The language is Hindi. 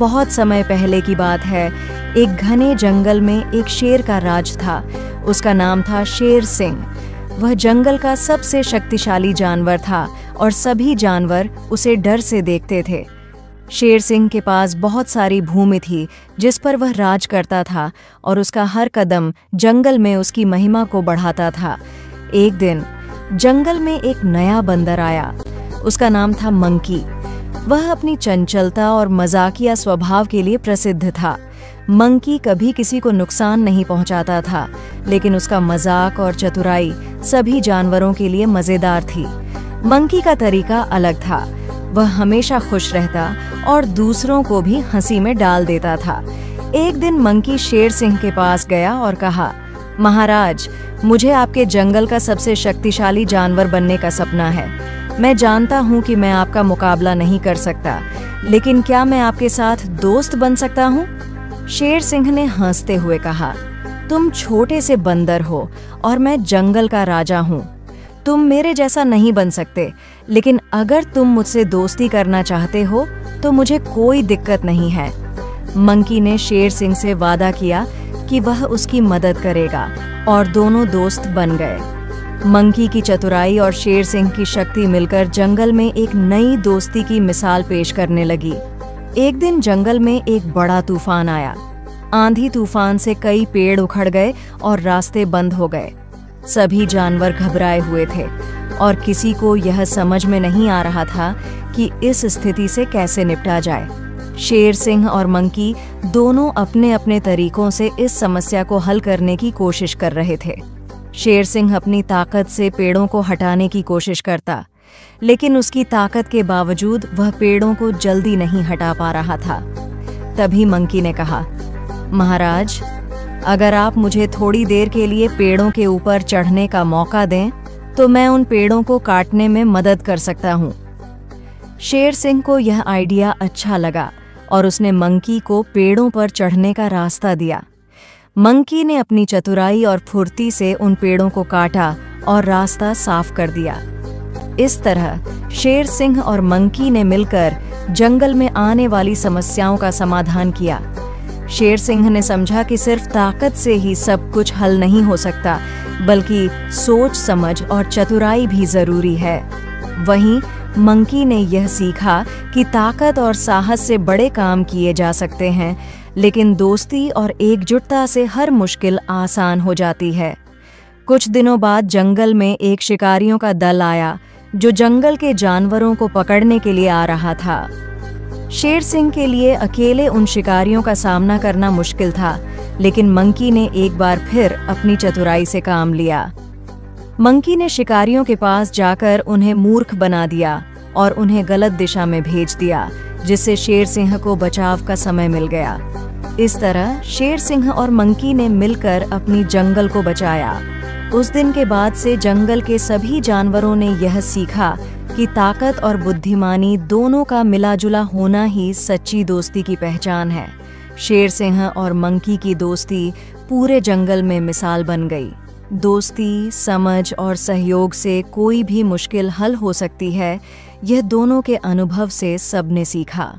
बहुत समय पहले की बात है। एक घने जंगल में एक शेर का राज था। उसका नाम था शेर सिंह। वह जंगल का सबसे शक्तिशाली जानवर था और सभी जानवर उसे डर से देखते थे। शेर सिंह के पास बहुत सारी भूमि थी जिस पर वह राज करता था और उसका हर कदम जंगल में उसकी महिमा को बढ़ाता था। एक दिन जंगल में एक नया बंदर आया। उसका नाम था मंकी। वह अपनी चंचलता और मजाकिया स्वभाव के लिए प्रसिद्ध था। मंकी कभी किसी को नुकसान नहीं पहुंचाता था, लेकिन उसका मजाक और चतुराई सभी जानवरों के लिए मजेदार थी। मंकी का तरीका अलग था। वह हमेशा खुश रहता और दूसरों को भी हंसी में डाल देता था। एक दिन मंकी शेर सिंह के पास गया और कहा, महाराज, मुझे आपके जंगल का सबसे शक्तिशाली जानवर बनने का सपना है। मैं जानता हूँ कि मैं आपका मुकाबला नहीं कर सकता, लेकिन क्या मैं आपके साथ दोस्त बन सकता हूँ? शेर सिंह ने हंसते हुए कहा, तुम छोटे से बंदर हो और मैं जंगल का राजा हूँ। तुम मेरे जैसा नहीं बन सकते, लेकिन अगर तुम मुझसे दोस्ती करना चाहते हो तो मुझे कोई दिक्कत नहीं है। मंकी ने शेर सिंह से वादा किया कि वह उसकी मदद करेगा और दोनों दोस्त बन गए। मंकी की चतुराई और शेर सिंह की शक्ति मिलकर जंगल में एक नई दोस्ती की मिसाल पेश करने लगी। एक दिन जंगल में एक बड़ा तूफान आया। आंधी तूफान से कई पेड़ उखड़ गए और रास्ते बंद हो गए। सभी जानवर घबराए हुए थे और किसी को यह समझ में नहीं आ रहा था कि इस स्थिति से कैसे निपटा जाए। शेर सिंह और मंकी दोनों अपने अपने तरीकों से इस समस्या को हल करने की कोशिश कर रहे थे। शेर सिंह अपनी ताकत से पेड़ों को हटाने की कोशिश करता, लेकिन उसकी ताकत के बावजूद वह पेड़ों को जल्दी नहीं हटा पा रहा था। तभी मंकी ने कहा, महाराज, अगर आप मुझे थोड़ी देर के लिए पेड़ों के ऊपर चढ़ने का मौका दें तो मैं उन पेड़ों को काटने में मदद कर सकता हूँ। शेर सिंह को यह आइडिया अच्छा लगा और उसने मंकी को पेड़ों पर चढ़ने का रास्ता दिया। मंकी ने अपनी चतुराई और फुर्ती से उन पेड़ों को काटा और रास्ता साफ कर दिया। इस तरह शेर सिंह और मंकी ने मिलकर जंगल में आने वाली समस्याओं का समाधान किया। शेर सिंह ने समझा कि सिर्फ ताकत से ही सब कुछ हल नहीं हो सकता, बल्कि सोच समझ और चतुराई भी जरूरी है। वहीं मंकी ने यह सीखा कि ताकत और साहस से बड़े काम किए जा सकते हैं, लेकिन दोस्ती और एकजुटता से हर मुश्किल आसान हो जाती है। कुछ दिनों बाद जंगल में एक शिकारियों का दल आया जो जंगल के जानवरों को पकड़ने के लिए आ रहा था। शेर सिंह के लिए अकेले उन शिकारियों का सामना करना मुश्किल था, लेकिन मंकी ने एक बार फिर अपनी चतुराई से काम लिया। मंकी ने शिकारियों के पास जाकर उन्हें मूर्ख बना दिया और उन्हें गलत दिशा में भेज दिया, जिससे शेर सिंह को बचाव का समय मिल गया। इस तरह शेर सिंह और मंकी ने मिलकर अपनी जंगल को बचाया। उस दिन के बाद से जंगल के सभी जानवरों ने यह सीखा कि ताकत और बुद्धिमानी दोनों का मिला-जुला होना ही सच्ची दोस्ती की पहचान है। शेर सिंह और मंकी की दोस्ती पूरे जंगल में मिसाल बन गई। दोस्ती, समझ और सहयोग से कोई भी मुश्किल हल हो सकती है। यह दोनों के अनुभव से सबने सीखा।